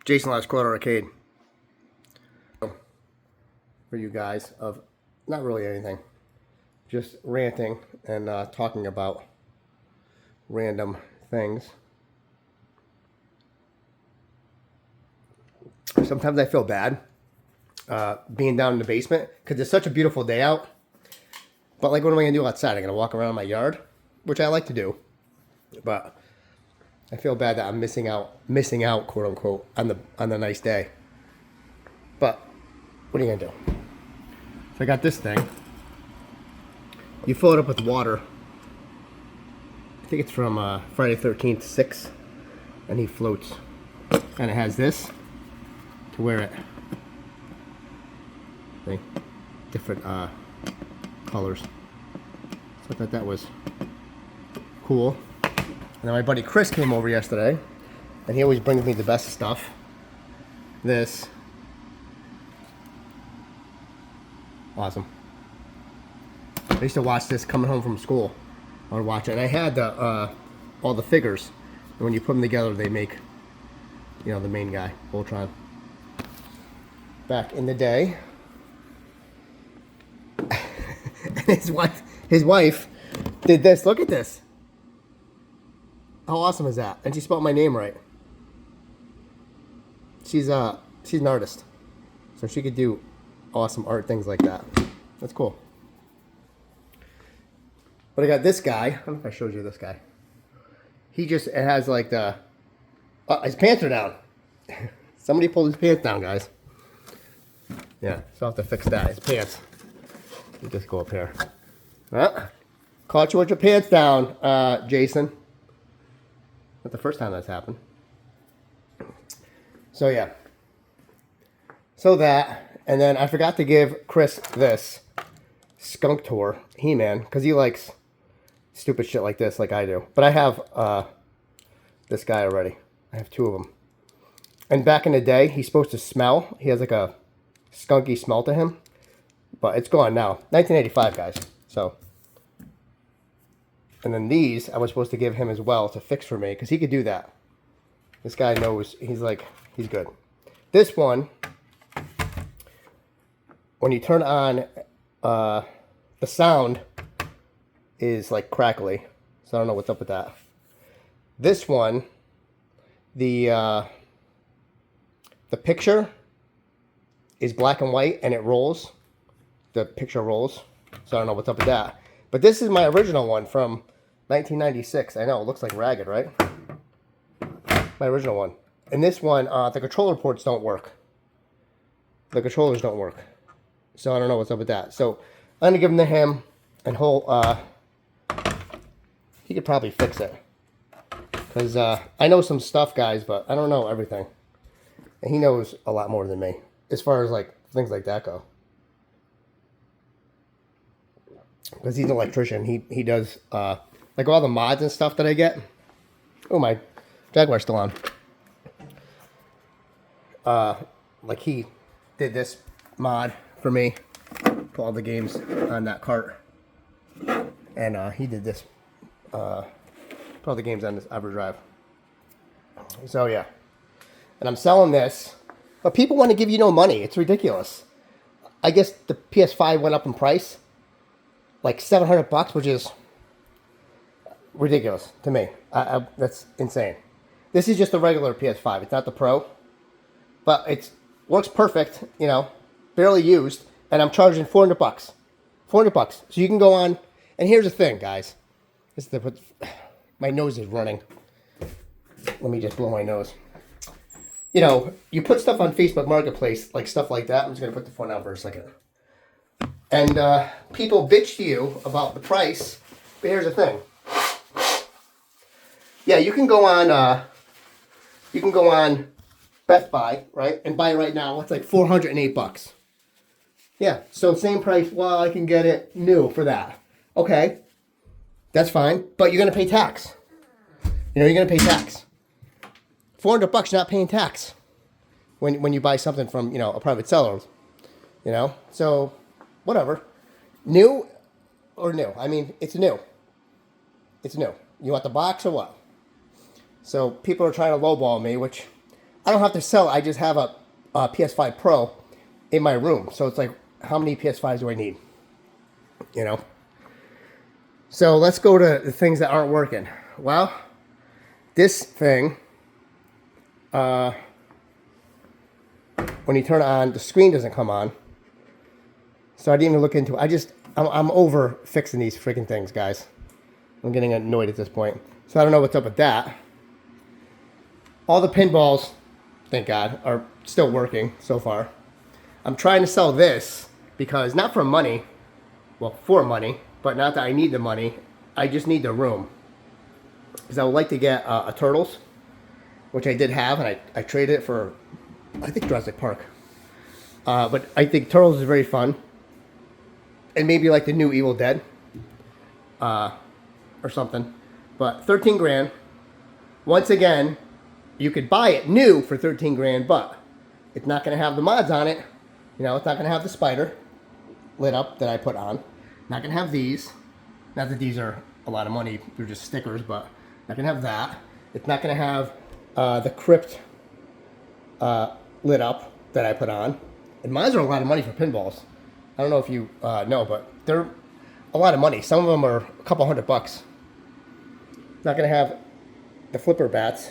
Jason Last Quarter Arcade for you guys of not really anything, just ranting and talking about random things. Sometimes I feel bad being down in the basement because it's such a beautiful day out. But like, what am I gonna do outside? I'm gonna walk around my yard, which I like to do, but I feel bad that I'm missing out, quote unquote, on the nice day. But what are you gonna do? So I got this thing. You fill it up with water. I think it's from Friday 13th 6, and he floats. And it has this to wear it. See? Different colors. So I thought that was cool. And then my buddy Chris came over yesterday, and he always brings me the best stuff. This. Awesome. I used to watch this coming home from school. I would watch it. And I had all the figures. And when you put them together, they make, you know, the main guy, Voltron. Back in the day. And his wife did this. Look at this. How awesome is that? And she spelled my name right. She's an artist, so she could do awesome art things like that. That's cool. But I got this guy. I don't know if I showed you this guy. He just, it has like the, his pants are down. Somebody pulled his pants down, guys. Yeah, so I'll have to fix that. His pants. You just go up here. Caught you with your pants down, Jason. Not the first time that's happened. So yeah. So that, and then I forgot to give Chris this Skunk Tour He-Man, because he likes stupid shit like this, like I do. But I have this guy already. I have two of them. And back in the day, he's supposed to smell. He has like a skunky smell to him. But it's gone now. 1985, guys. So. And then these, I was supposed to give him as well to fix for me, because he could do that. This guy knows, he's good. This one, when you turn on, the sound is like crackly. So I don't know what's up with that. This one, the picture is black and white and it rolls. The picture rolls. So I don't know what's up with that. But this is my original one from 1996. I know, it looks like ragged, right? My original one. And this one, the controller ports don't work. The controllers don't work. So I don't know what's up with that. So I'm going to give them to him, and he could probably fix it. Because I know some stuff, guys, but I don't know everything. And he knows a lot more than me, as far as like things like that go. Because he's an electrician. He does like all the mods and stuff that I get. Oh, my Jaguar's still on. Like he did this mod for me, put all the games on that cart, and he did this, put all the games on this EverDrive. So yeah, and I'm selling this, but people want to give you no money. It's ridiculous. I guess the PS5 went up in price, like $700, which is ridiculous to me. That's insane. This is just a regular PS5. It's not the Pro, but it works perfect. You know, barely used, and I'm charging $400. $400. So you can go on. And here's the thing, guys. My nose is running. Let me just blow my nose. You know, you put stuff on Facebook Marketplace, like stuff like that. I'm just gonna put the phone down for a second. And people bitch to you about the price, but here's the thing. Yeah, you can go on. Best Buy, right, and buy it right now. It's like $408. Yeah, so same price. Well, I can get it new for that. Okay, that's fine, but you're gonna pay tax. You know, you're gonna pay tax. $400, you're not paying tax when you buy something from, you know, a private seller. You know, so whatever. New or new? I mean, it's new. It's new. You want the box or what? So people are trying to lowball me, which I don't have to sell it. I just have a PS5 Pro in my room. So it's like, how many PS5s do I need? You know? So let's go to the things that aren't working. Well, this thing, when you turn it on, the screen doesn't come on. So I didn't even look into it. I'm over fixing these freaking things, guys. I'm getting annoyed at this point. So I don't know what's up with that. All the pinballs, thank God, are still working so far. I'm trying to sell this because, not for money, well, for money, but not that I need the money. I just need the room. Because I would like to get a Turtles, which I did have, and I traded it for, I think, Jurassic Park. But I think Turtles is very fun. And maybe like the new Evil Dead or something. But 13 grand. Once again, you could buy it new for 13 grand, but it's not going to have the mods on it. You know, it's not going to have the spider lit up that I put on. Not going to have these. Not that these are a lot of money. They're just stickers, but not going to have that. It's not going to have the crypt lit up that I put on. And mines are a lot of money for pinballs. I don't know if you know, but they're a lot of money. Some of them are a couple $100. Not going to have the flipper bats.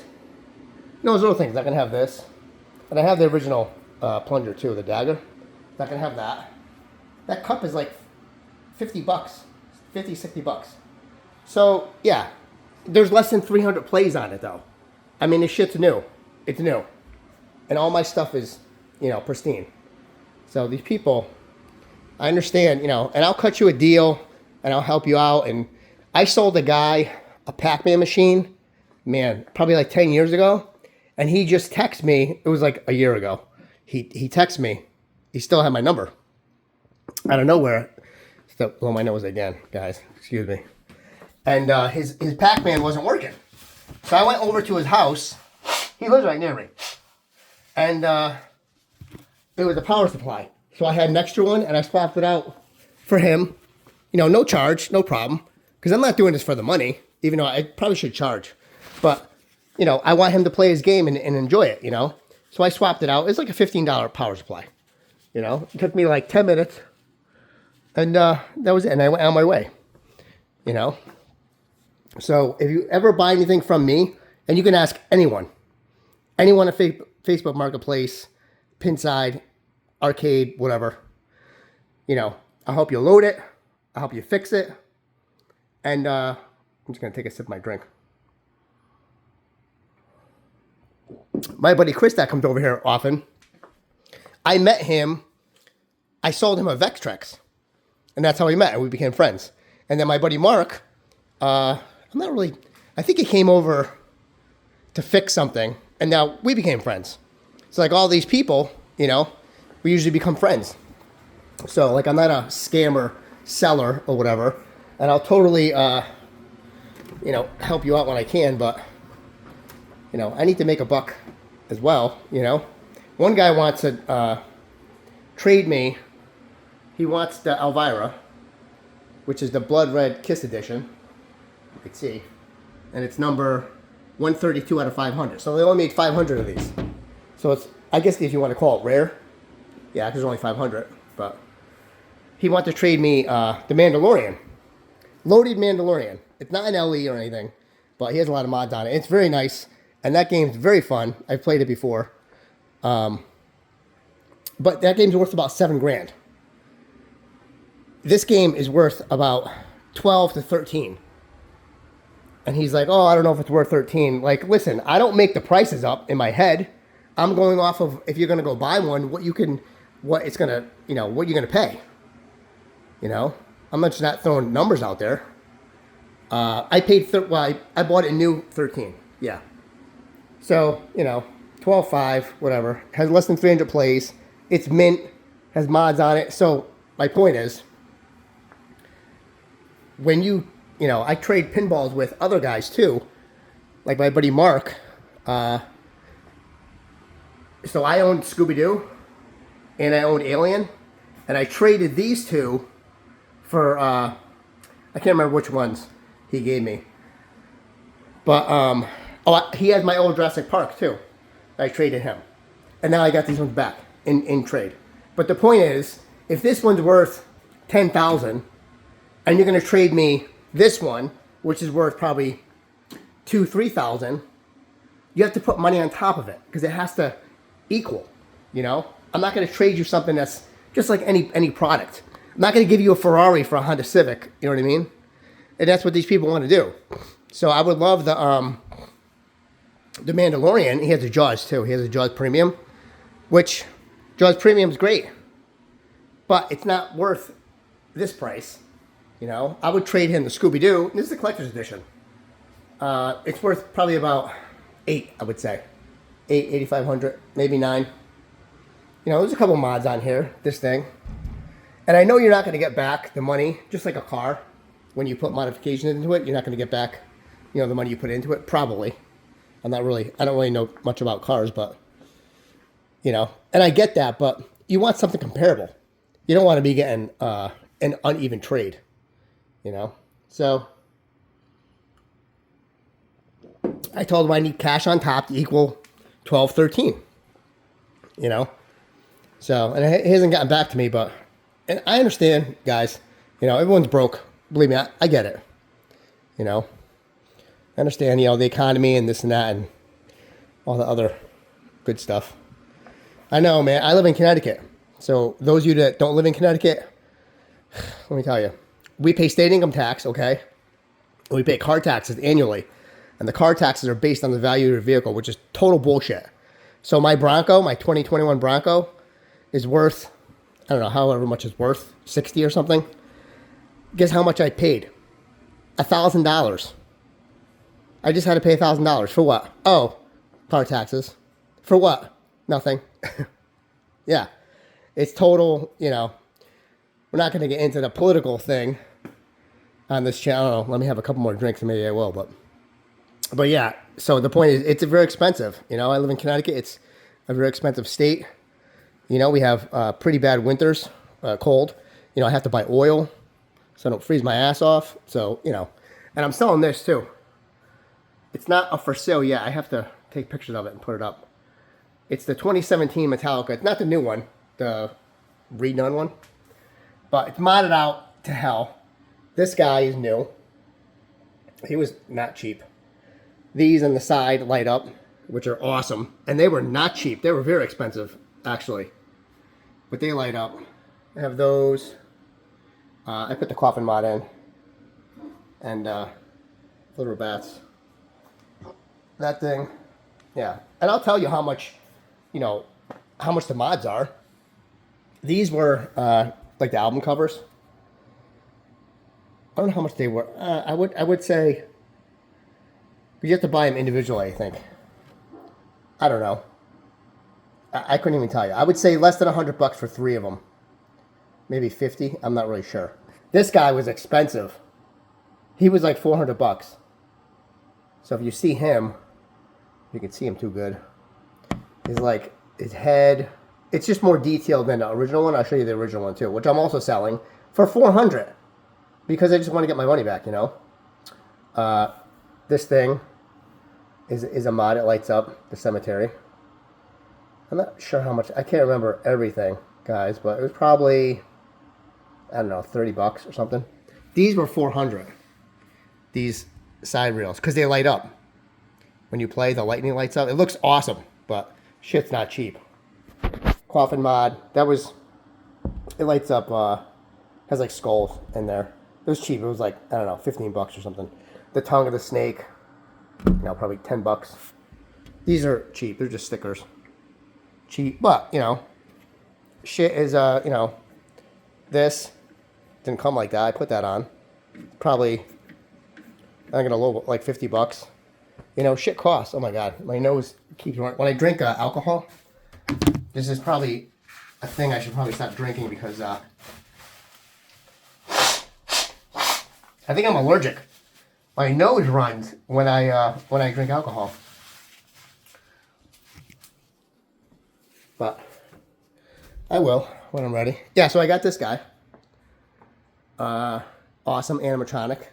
No, those little things. Not going to have this. And I have the original plunger too, the dagger. Not going to have that. That cup is like $50. $50-$60. So, yeah. There's less than 300 plays on it, though. I mean, this shit's new. It's new. And all my stuff is, you know, pristine. So these people, I understand, you know, and I'll cut you a deal and I'll help you out. And I sold a guy a Pac-Man machine, man, probably like 10 years ago. And he just texted me. It was like a year ago. He texted me. He still had my number. Out of nowhere. Still blow my nose again, guys. Excuse me. And his Pac-Man wasn't working. So I went over to his house. He lives right near me. And it was a power supply. So I had an extra one, and I swapped it out for him. You know, no charge, no problem. Because I'm not doing this for the money, even though I probably should charge. But, you know, I want him to play his game and enjoy it, you know. So I swapped it out. It's like a $15 power supply. You know, it took me like 10 minutes. And that was it. And I went on my way, you know. So if you ever buy anything from me, and you can ask anyone at Facebook Marketplace, Pinside, Arcade, whatever, you know, I'll help you load it. I'll help you fix it. And I'm just going to take a sip of my drink. My buddy Chris that comes over here often, I met him, I sold him a Vextrex. And that's how we met, and we became friends. And then my buddy Mark, I think he came over to fix something, and now we became friends. So like all these people, you know, we usually become friends. So like I'm not a scammer, seller, or whatever, and I'll totally, you know, help you out when I can, but, you know, I need to make a buck as well, you know. One guy wants to trade me. He wants the Elvira, which is the Blood Red Kiss edition. You can see. And it's number 132 out of 500. So they only made 500 of these. So it's, I guess if you want to call it rare. Yeah, because there's only 500. But he wants to trade me the Mandalorian. Loaded Mandalorian. It's not an LE or anything, but he has a lot of mods on it. It's very nice. And that game's very fun. I've played it before. But that game's worth about $7,000. This game is worth about 12 to 13. And he's like, oh, I don't know if it's worth 13. Like, listen, I don't make the prices up in my head. I'm going off of, if you're going to go buy one, what it's going to, you know, what you're going to pay. You know, I'm just not throwing numbers out there. I paid, I bought it new 13. Yeah. So, you know, 12.5, whatever. Has less than 300 plays. It's mint. Has mods on it. So my point is, when you know, I trade pinballs with other guys too, like my buddy Mark. So I owned Scooby-Doo, and I owned Alien, and I traded these two for, I can't remember which ones he gave me. But, he has my old Jurassic Park too. I traded him. And now I got these ones back in trade. But the point is, if this one's worth 10,000 and you're going to trade me this one, which is worth probably 2,000-3,000, you have to put money on top of it because it has to equal, you know? I'm not going to trade you something that's just like any product. I'm not going to give you a Ferrari for a Honda Civic, you know what I mean? And that's what these people want to do. So I would love the Mandalorian. He has a Jaws too. He has a Jaws Premium, which Jaws Premium is great, but it's not worth this price. You know, I would trade him the Scooby-Doo. This is the collector's edition. It's worth probably about $8, I would say. $8,500, maybe $9. You know, there's a couple mods on here, this thing. And I know you're not going to get back the money, just like a car. When you put modifications into it, you're not going to get back, you know, the money you put into it, probably. I don't really know much about cars, but, you know, and I get that, but you want something comparable. You don't want to be getting an uneven trade, you know. So I told him I need cash on top to equal 12, 13, you know. So, and he hasn't gotten back to me, but, and I understand, guys, you know, everyone's broke. Believe me, I get it, you know. I understand, you know, the economy and this and that and all the other good stuff. I know, man. I live in Connecticut. So those of you that don't live in Connecticut, let me tell you, we pay state income tax, okay? We pay car taxes annually. And the car taxes are based on the value of your vehicle, which is total bullshit. So my Bronco, my 2021 Bronco, is worth, I don't know, however much it's worth, 60 or something. Guess how much I paid? $1,000. I just had to pay $1,000. For what? Oh, car taxes. For what? Nothing. Yeah. It's total, you know, we're not going to get into the political thing on this channel. Let me have a couple more drinks and maybe I will, but yeah, so the point is, it's very expensive. You know, I live in Connecticut. It's a very expensive state. You know, we have pretty bad winters, cold. You know, I have to buy oil so I don't freeze my ass off. So, you know, and I'm selling this too. It's not a for sale yet. I have to take pictures of it and put it up. It's the 2017 Metallica. It's not the new one, the redone one, but it's modded out to hell. This guy is new. He was not cheap. These on the side light up, which are awesome. And they were not cheap. They were very expensive, actually. But they light up. I have those. I put the coffin mod in. And little bats. That thing. Yeah. And I'll tell you how much, you know, how much the mods are. These were like the album covers. I don't know how much they were. I would say you have to buy them individually, I think. I don't know. I couldn't even tell you. I would say less than $100 for 3 of them. Maybe 50. I'm not really sure. This guy was expensive. He was like $400. So if you see him, you can see him too good. He's like, his head, it's just more detailed than the original one. I'll show you the original one too, which I'm also selling for $400 because I just want to get my money back, you know. This thing is a mod. It lights up the cemetery. I'm not sure how much. I can't remember everything, guys, but it was probably, I don't know, $30 or something. These were $400. These side rails, because they light up. When you play, the lightning lights up. It looks awesome, but shit's not cheap. Coffin mod. That was, it lights up, has like skulls in there. It was cheap. It was like, I don't know, $15 or something. The tongue of the snake, you know, probably $10. These are cheap. They're just stickers. Cheap, but, you know, shit is, you know, this didn't come like that. I put that on. Probably, I'm gonna low like $50. You know, shit costs. Oh my god, my nose keeps running. When I drink alcohol, this is probably a thing I should probably stop drinking because I think I'm allergic. My nose runs when I drink alcohol. But I will when I'm ready. Yeah, so I got this guy. Awesome animatronic.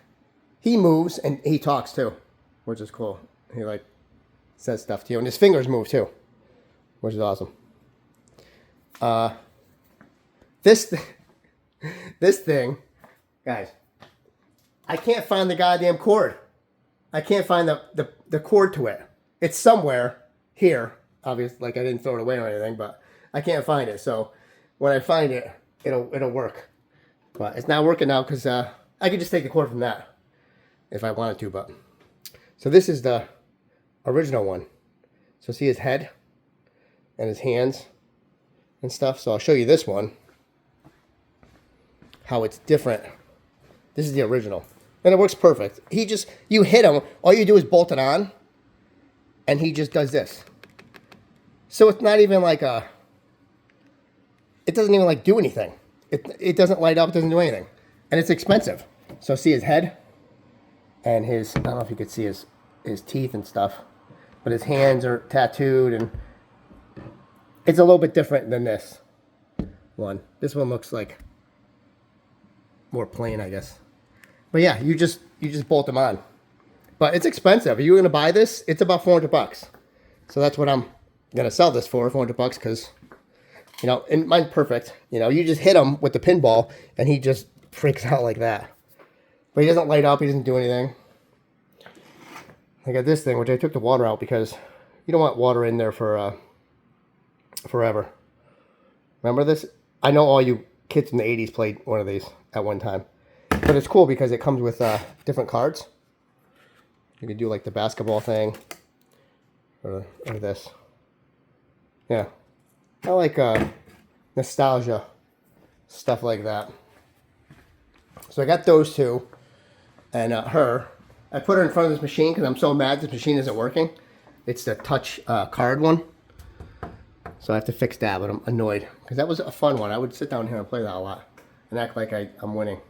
He moves and he talks too, which is cool. He like says stuff to you, and his fingers move too. which is awesome. This this thing, guys, I can't find the goddamn cord. I can't find the cord to it. It's somewhere here. Obviously, like I didn't throw it away or anything, but I can't find it. So when I find it, it'll work. But it's not working now because I could just take the cord from that if I wanted to. But so this is the original one. So see his head and his hands and stuff. So I'll show you this one, how it's different. This is the original, and it works perfect. You hit him, all you do is bolt it on, and he just does this. So it's not even like it doesn't even like do anything. It doesn't light up, it doesn't do anything, and it's expensive. So see his head and his, I don't know if you could see his teeth and stuff, but his hands are tattooed, and it's a little bit different than this one. This one looks like more plain, I guess. But yeah, you just bolt them on. But it's expensive. If you were gonna buy this, it's about $400. So that's what I'm gonna sell this for, $400, because and mine's perfect. You just hit him with the pinball, and he just freaks out like that. But he doesn't light up. He doesn't do anything. I got this thing, which I took the water out because you don't want water in there for forever. Remember this? I know all you kids in the 80s played one of these at one time. But it's cool because it comes with different cards. You can do like the basketball thing. Or this. Yeah. I like nostalgia. Stuff like that. So I got those two. And her. I put her in front of this machine because I'm so mad this machine isn't working. It's the touch card one. So I have to fix that, but I'm annoyed. Because that was a fun one. I would sit down here and play that a lot. And act like I'm winning.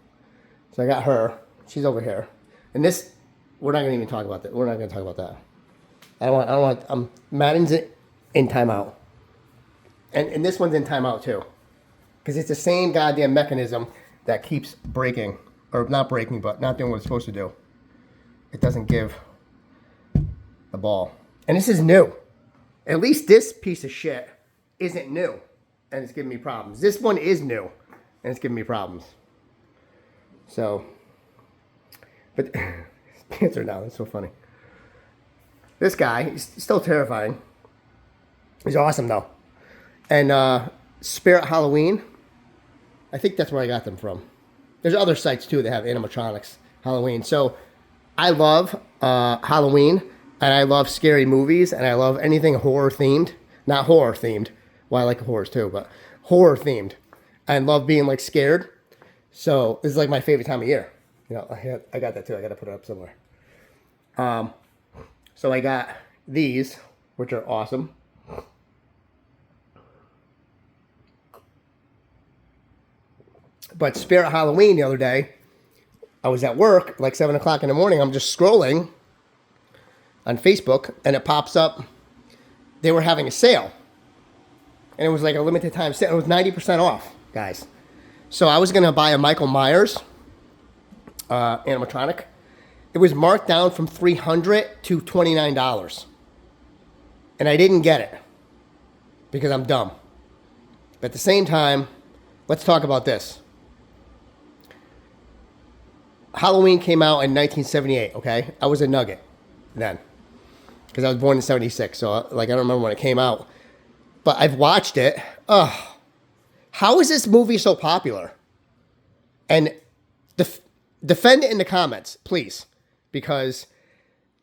So I got her. She's over here. And this, we're not going to even talk about that. We're not going to talk about that. I don't want, Madden's in timeout. And this one's in timeout too. Because it's the same goddamn mechanism that keeps breaking. Or not breaking, but not doing what it's supposed to do. It doesn't give the ball. And this is new. At least this piece of shit isn't new. And it's giving me problems. This one is new. And it's giving me problems. So, but his pants are down. That's so funny. This guy, he's still terrifying. He's awesome though. And Spirit Halloween, I think that's where I got them from. There's other sites too that have animatronics Halloween. So I love Halloween, and I love scary movies, and I love anything horror themed. Not horror themed. Well, I like horrors too, but horror themed. I love being like scared. So this is like my favorite time of year. I got that too. I got to put it up somewhere. So I got these, which are awesome. But Spirit Halloween the other day, I was at work, like 7 o'clock in the morning. I'm just scrolling on Facebook, and it pops up. They were having a sale. And it was like a limited time sale. It was 90% off, guys. So I was going to buy a Michael Myers animatronic. It was marked down from $300 to $29. And I didn't get it because I'm dumb. But at the same time, let's talk about this. Halloween came out in 1978, okay? I was a nugget then because I was born in 76. So, I don't remember when it came out. But I've watched it. Ugh. How is this movie so popular? And defend it in the comments, please. Because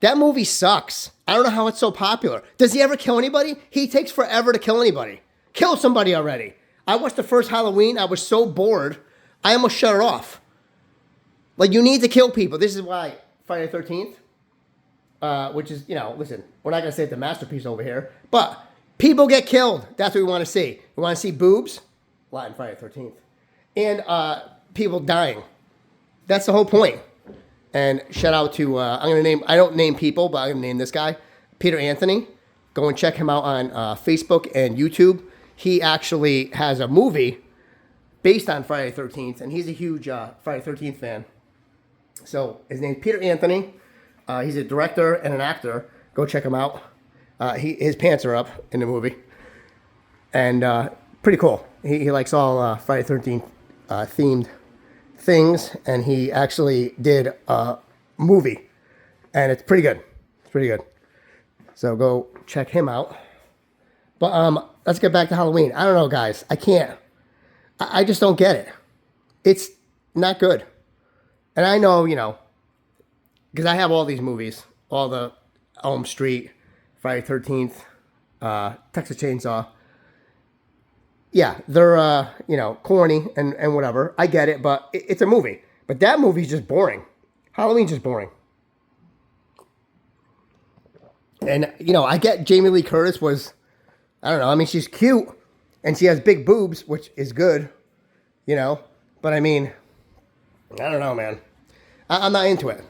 that movie sucks. I don't know how it's so popular. Does he ever kill anybody? He takes forever to kill anybody. Kill somebody already. I watched the first Halloween. I was so bored. I almost shut it off. Like, you need to kill people. This is why Friday the 13th, which is, listen, we're not going to say it's a masterpiece over here, but people get killed. That's what we want to see. We want to see boobs. Latin Friday the 13th. And people dying. That's the whole point. And shout out to, I don't name people, but I'm going to name this guy, Peter Anthony. Go and check him out on Facebook and YouTube. He actually has a movie based on Friday the 13th, and he's a huge Friday the 13th fan. So his name's Peter Anthony. He's a director and an actor. Go check him out. His pants are up in the movie. and pretty cool. He likes all Friday 13th themed things, and he actually did a movie, and it's pretty good. It's pretty good. So go check him out. But let's get back to Halloween. I don't know, guys. I can't. I just don't get it. It's not good. And I know, because I have all these movies, all the Elm Street, Friday 13th, Texas Chainsaw. Yeah, they're, corny and whatever. I get it, but it's a movie. But that movie's just boring. Halloween's just boring. And, I get Jamie Lee Curtis was, I don't know, I mean, she's cute. And she has big boobs, which is good, But, I mean, I don't know, man. I'm not into it.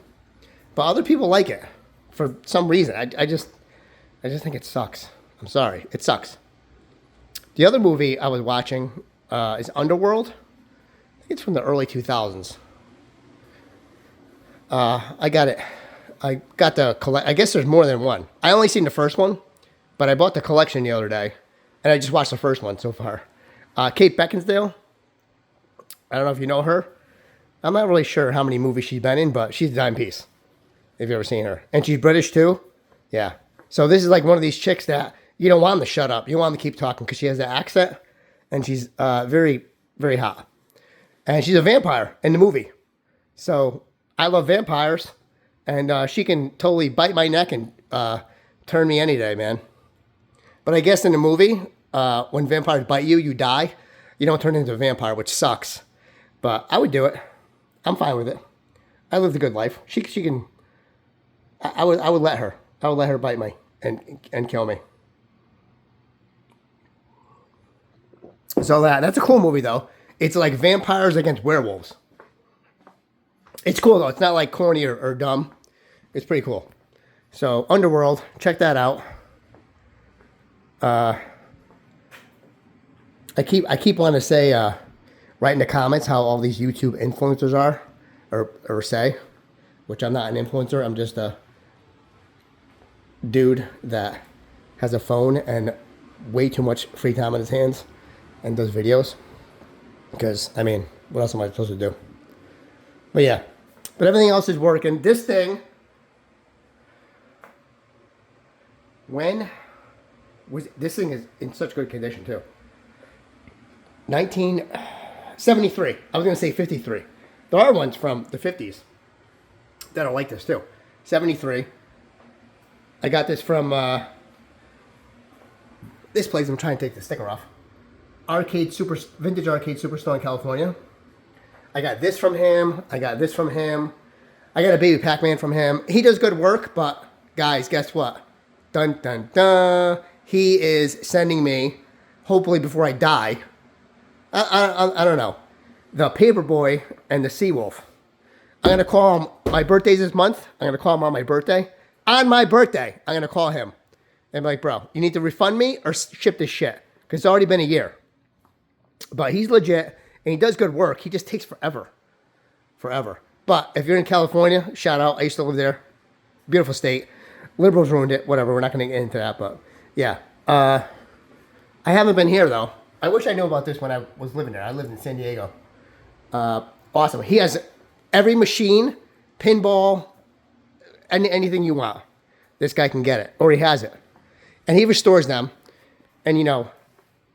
But other people like it for some reason. I just think it sucks. I'm sorry. It sucks. The other movie I was watching is Underworld. I think it's from the early 2000s. I got it. I got the collect. I guess there's more than one. I only seen the first one, but I bought the collection the other day, and I just watched the first one so far. Kate Beckinsale. I don't know if you know her. I'm not really sure how many movies she's been in, but she's a dime piece. If you've ever seen her. And she's British too. Yeah. So this is like one of these chicks that you don't want them to shut up. You want them to keep talking because she has that accent. And she's very, very hot. And she's a vampire in the movie. So I love vampires. And she can totally bite my neck and turn me any day, man. But I guess in the movie, when vampires bite you, you die. You don't turn into a vampire, which sucks. But I would do it. I'm fine with it. I lived a good life. She can. I would let her. I would let her bite me and kill me. So that's a cool movie though. It's like vampires against werewolves. It's cool though. It's not like corny or dumb. It's pretty cool. So Underworld, check that out. I keep wanting to say write in the comments how all these YouTube influencers are or say, which I'm not an influencer. I'm just a dude that has a phone and way too much free time on his hands and does videos. Because, I mean, what else am I supposed to do? But yeah. But everything else is working. This thing, this thing is in such good condition too. 1973. I was going to say 53. There are ones from the 50s that are like this too. 73. I got this from this place. I'm trying to take the sticker off. Vintage Arcade Superstore in California. I got this from him. I got this from him. I got a Baby Pac-Man from him. He does good work, but guys, guess what? Dun, dun, dun. He is sending me, hopefully before I die, I don't know, the Paperboy and the Seawolf. I'm going to call him, my birthday's this month. I'm going to call him on my birthday. On my birthday, I'm going to call him. And be like, bro, you need to refund me or ship this shit. Because it's already been a year. But he's legit, and he does good work. He just takes forever. Forever. But if you're in California, shout out. I used to live there. Beautiful state. Liberals ruined it. Whatever. We're not going to get into that. But, yeah. I haven't been here, though. I wish I knew about this when I was living there. I lived in San Diego. Awesome. He has every machine, pinball, anything you want. This guy can get it. Or he has it. And he restores them. And,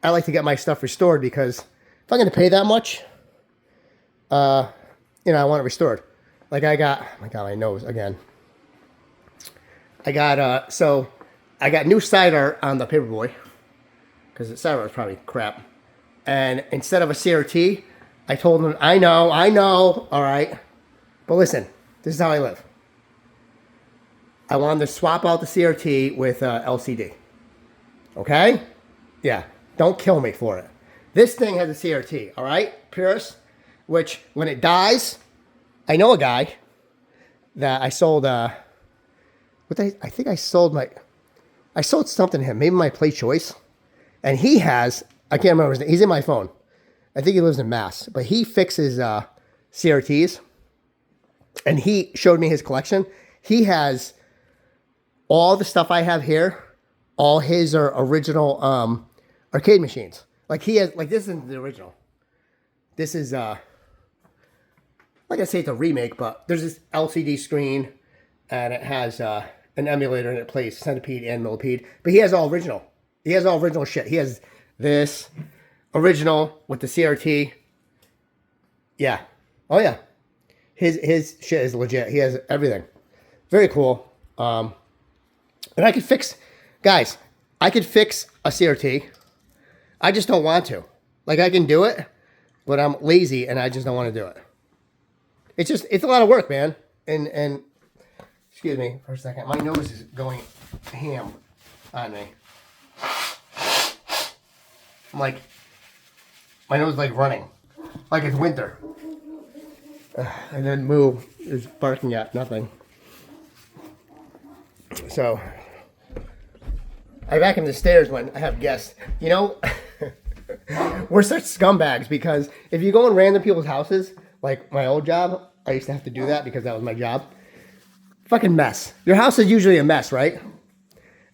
I like to get my stuff restored because if I'm going to pay that much, I want it restored. Like I got, oh my God, my nose again. I got new side art on the Paperboy because the side art is probably crap. And instead of a CRT, I told him, I know, all right. But listen, this is how I live. I wanted to swap out the CRT with LCD. Okay? Yeah. Don't kill me for it. This thing has a CRT, all right, Purist, which when it dies, I know a guy that I sold, I think I sold something to him, maybe my Play Choice, and he has, I can't remember his name, he's in my phone. I think he lives in Mass, but he fixes CRTs, and he showed me his collection. He has all the stuff I have here, all his are original arcade machines. Like he has, like this isn't the original. This is like I say, it's a remake, but there's this LCD screen, and it has an emulator, and it plays Centipede and Millipede. But he has all original. He has all original shit. He has this original with the CRT. Yeah. Oh yeah. His shit is legit. He has everything. Very cool. And I could fix, guys, I could fix a CRT. I just don't want to. Like, I can do it, but I'm lazy and I just don't want to do it. It's a lot of work, man. And excuse me for a second. My nose is going ham on me. I'm like, my nose is like running. Like it's winter. And then Moo is barking at nothing. So, I vacuum the stairs when I have guests. You know, we're such scumbags because if you go in random people's houses, like my old job, I used to have to do that because that was my job. Fucking mess. Your house is usually a mess, right?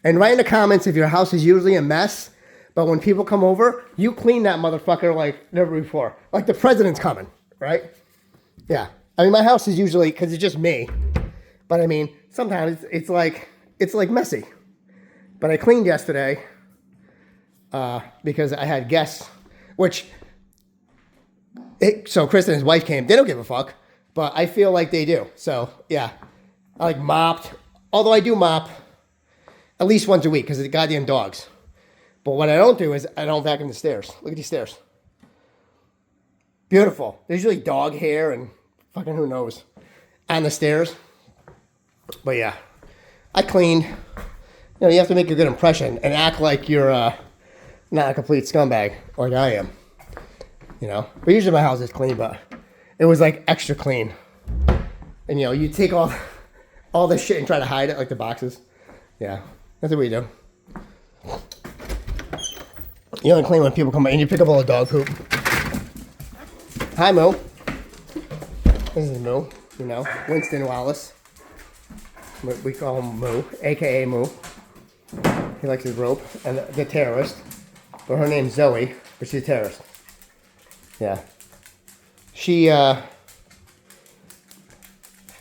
And write in the comments if your house is usually a mess, but when people come over, you clean that motherfucker like never before. Like the president's coming, right? Yeah. I mean, my house is usually, because it's just me. But I mean, sometimes it's like messy. But I cleaned yesterday because I had guests, so Chris and his wife came. They don't give a fuck, but I feel like they do. So yeah, I like mopped. Although I do mop at least once a week because of the goddamn dogs. But what I don't do is I don't vacuum the stairs. Look at these stairs. Beautiful. There's usually dog hair and fucking who knows on the stairs. But yeah, I cleaned. You know, you have to make a good impression and act like you're not a complete scumbag like I am. You know, but usually my house is clean, but it was like extra clean. And you know, you take all this shit and try to hide it, like the boxes. Yeah, that's what we do. You only clean when people come by and you pick up all the dog poop. Hi, Moo. This is Moo, you know, Winston Wallace. We call him Moo, a.k.a. Moo. He likes his rope. And the terrorist. But her name's Zoe, but she's a terrorist. Yeah. She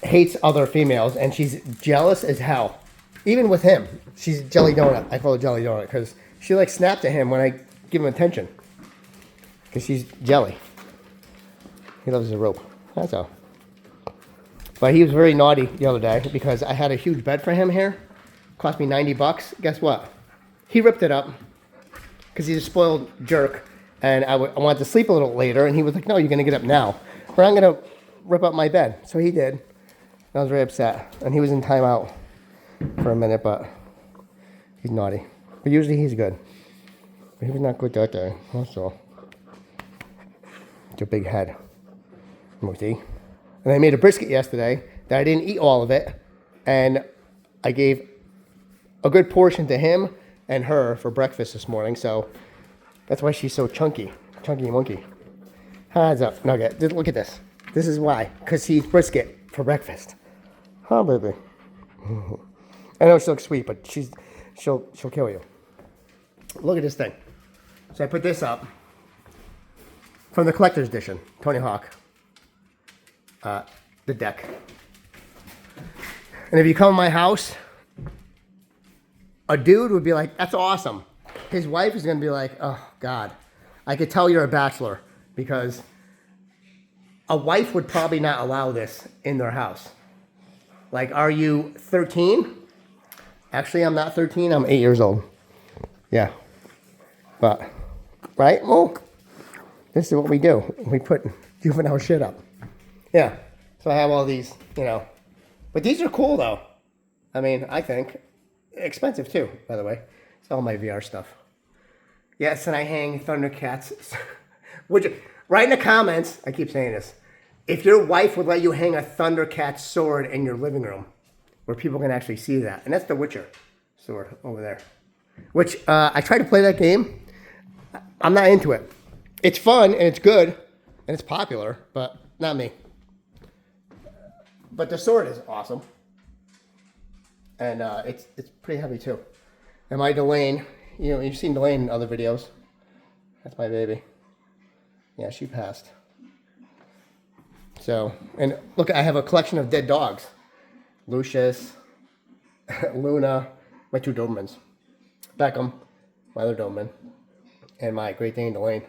hates other females, and she's jealous as hell. Even with him. She's Jelly Donut. I call her Jelly Donut because she like snapped at him when I give him attention. Because she's jelly. He loves his rope. That's all. But he was very naughty the other day because I had a huge bed for him here. Cost me $90. Guess what? He ripped it up because he's a spoiled jerk. And I wanted to sleep a little later. And he was like, no, you're going to get up now. Or I'm going to rip up my bed. So he did. I was very upset. And he was in timeout for a minute, but he's naughty. But usually he's good. But he was not good that day. That's all. It's your big head. Mooty. And I made a brisket yesterday that I didn't eat all of it. And I gave a good portion to him and her for breakfast this morning. So that's why she's so chunky. Chunky monkey. Hands up, Nugget. Look at this. This is why. Because he eats brisket for breakfast. Huh, baby? I know she looks sweet, but she'll kill you. Look at this thing. So I put this up from the collector's edition, Tony Hawk. The deck. And if you come to my house, a dude would be like, that's awesome. His wife is going to be like, oh, God. I could tell you're a bachelor because a wife would probably not allow this in their house. Like, are you 13? Actually, I'm not 13. I'm 8 years old. Yeah. But, right? Well, this is what we do. We put juvenile shit up. Yeah. So I have all these, you know. But these are cool, though. I mean, I think. Expensive, too, by the way. It's all my VR stuff. Yes, and I hang Thundercats. Write in the comments, I keep saying this, if your wife would let you hang a Thundercat sword in your living room, where people can actually see that. And that's the Witcher sword over there. Which, I tried to play that game. I'm not into it. It's fun, and it's good, and it's popular, but not me. But the sword is awesome. And it's pretty heavy, too. And my Delane, you know, you've seen Delane in other videos. That's my baby. Yeah, she passed. So, and look, I have a collection of dead dogs. Lucius, Luna, my 2 Dobermans. Beckham, my other Doberman, and my Great Dane, Delane.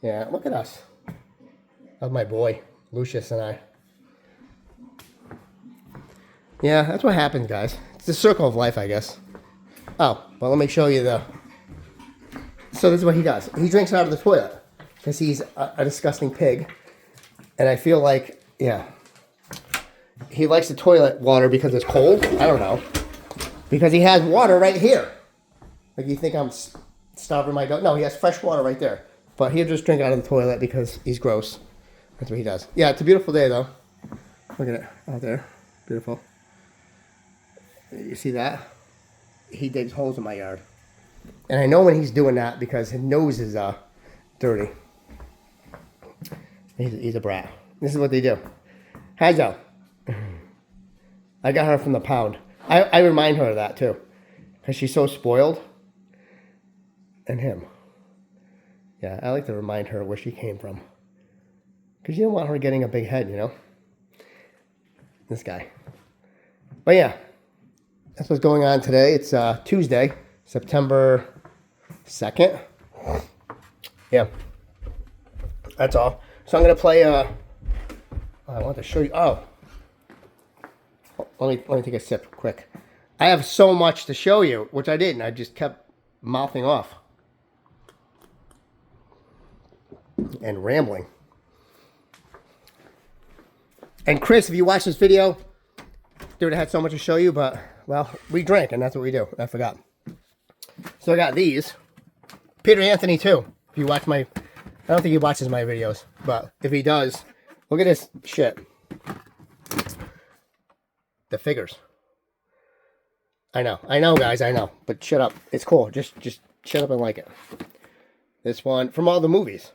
Yeah, look at us. That's my boy, Lucius and I. Yeah, that's what happens, guys. It's the circle of life, I guess. Oh, well, let me show you the... So this is what he does. He drinks out of the toilet because he's a disgusting pig. And I feel like, yeah, he likes the toilet water because it's cold. I don't know. Because he has water right here. Like, you think I'm starving my dog? No, he has fresh water right there. But he'll just drink out of the toilet because he's gross. That's what he does. Yeah, it's a beautiful day, though. Look at it out there. Beautiful. You see that? He digs holes in my yard. And I know when he's doing that because his nose is dirty. He's a brat. This is what they do. Hajo. I got her from the pound. I remind her of that too. Because she's so spoiled. And him. Yeah, I like to remind her where she came from. Because you don't want her getting a big head, you know? This guy. But yeah. That's what's going on today. It's Tuesday, September 2nd. Yeah. That's all. So I'm going to play, I want to show you, let me take a sip quick. I have so much to show you, which I didn't. I just kept mouthing off. And rambling. And Chris, if you watch this video, dude, I had so much to show you, but, well, we drank, and that's what we do. I forgot. So I got these. Peter Anthony, too. If you watch my... I don't think he watches my videos, but if he does, look at this shit. The figures. I know, guys, I know. But shut up. It's cool. Just shut up and like it. This one, from all the movies.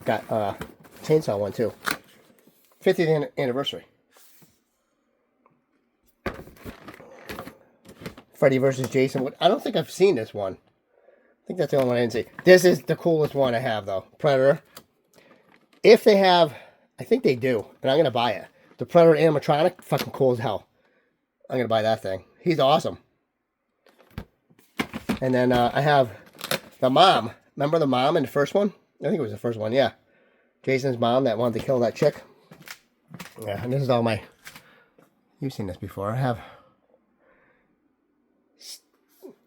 Got chainsaw one, too. 50th anniversary. Freddy versus Jason. I don't think I've seen this one. I think that's the only one I didn't see. This is the coolest one I have, though. Predator. If they have... I think they do. And I'm going to buy it. The Predator animatronic. Fucking cool as hell. I'm going to buy that thing. He's awesome. And then I have the mom. Remember the mom in the first one? I think it was the first one, yeah. Jason's mom that wanted to kill that chick. Yeah, and this is all my... You've seen this before. I have...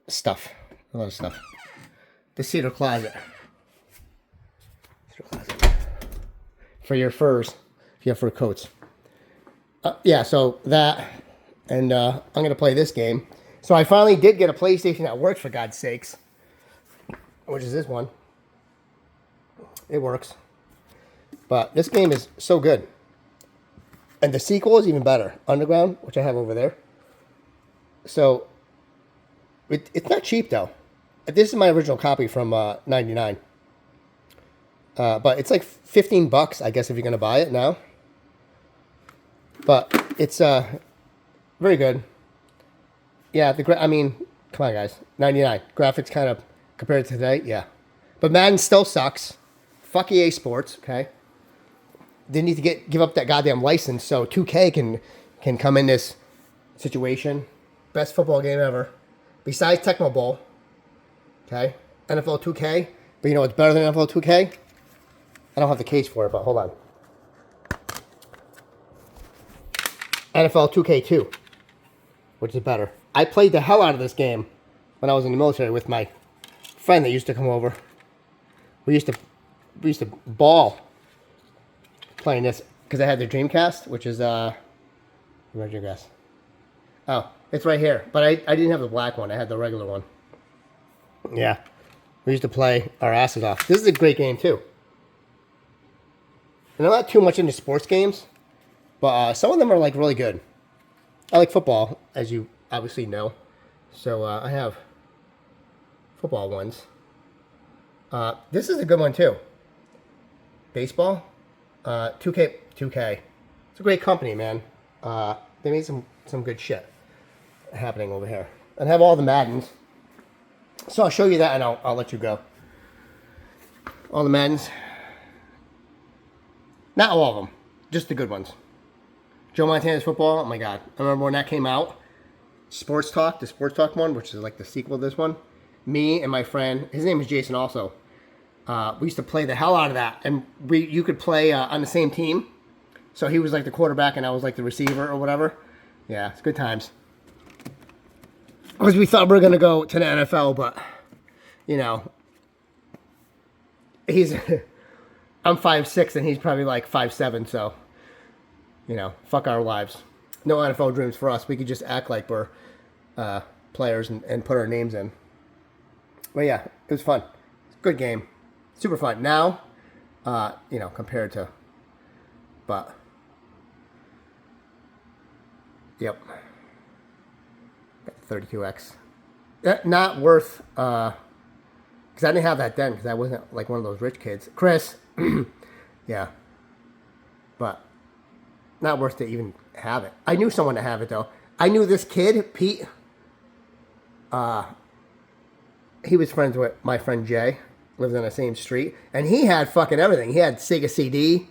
stuff. A lot of stuff. The cedar closet. Cedar closet. For your furs. If you have fur coats. Yeah, so that. And I'm going to play this game. So I finally did get a PlayStation that works, for God's sakes. Which is this one. It works. But this game is so good. And the sequel is even better. Underground, which I have over there. So... It's not cheap, though. This is my original copy from 99. But it's like 15 bucks, I guess, if you're going to buy it now. But it's very good. Yeah, I mean, come on, guys. 99. Graphics kind of, compared to today, yeah. But Madden still sucks. Fuck EA Sports, okay? They need to give up that goddamn license so 2K can come in this situation. Best football game ever. Besides Tecmo Bowl, okay, NFL 2K, but you know what's better than NFL 2K? I don't have the case for it, but hold on. NFL 2K2, which is better. I played the hell out of this game when I was in the military with my friend that used to come over. We used to ball playing this because I had the Dreamcast, which is where's Dreamcast? Oh. It's right here, but I didn't have the black one. I had the regular one. Yeah. We used to play our asses off. This is a great game, too. And I'm not too much into sports games, but some of them are, like, really good. I like football, as you obviously know. So I have football ones. This is a good one, too. Baseball. 2K. It's a great company, man. They made some good shit happening over here. And have all the Maddens. So I'll show you that and I'll let you go. All the Maddens. Not all of them. Just the good ones. Joe Montana's football. Oh my God. I remember when that came out. Sports Talk. The Sports Talk one, which is like the sequel to this one. Me and my friend. His name is Jason also. We used to play the hell out of that. And you could play on the same team. So he was like the quarterback and I was like the receiver or whatever. Yeah, it's good times. Because we thought we were going to go to the NFL, but, you know, I'm 5'6", and he's probably like 5'7", so, you know, fuck our lives. No NFL dreams for us. We could just act like we're players and put our names in. But yeah, it was fun. Good game. Super fun. Now, you know, compared to, but, yep. Got the 32X. Not worth, because I didn't have that then, because I wasn't like one of those rich kids. Chris, yeah. But not worth to even have it. I knew someone to have it, though. I knew this kid, Pete. He was friends with my friend Jay. Lived on the same street. And he had fucking everything. He had Sega CD,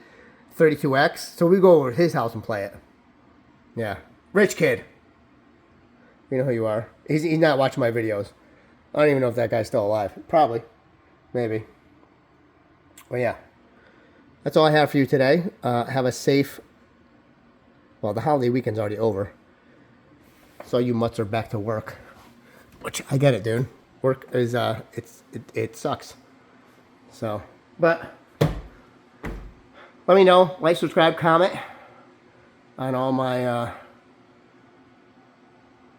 32X. So we go over to his house and play it. Yeah. Rich kid. You know who you are. He's not watching my videos. I don't even know if that guy's still alive. Probably. Maybe. Well, yeah. That's all I have for you today. Have a safe... Well, the holiday weekend's already over. So you mutts are back to work. Which, I get it, dude. Work is, it sucks. So, but... Let me know. Like, subscribe, comment on all my...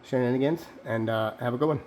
shenanigans, and have a good one.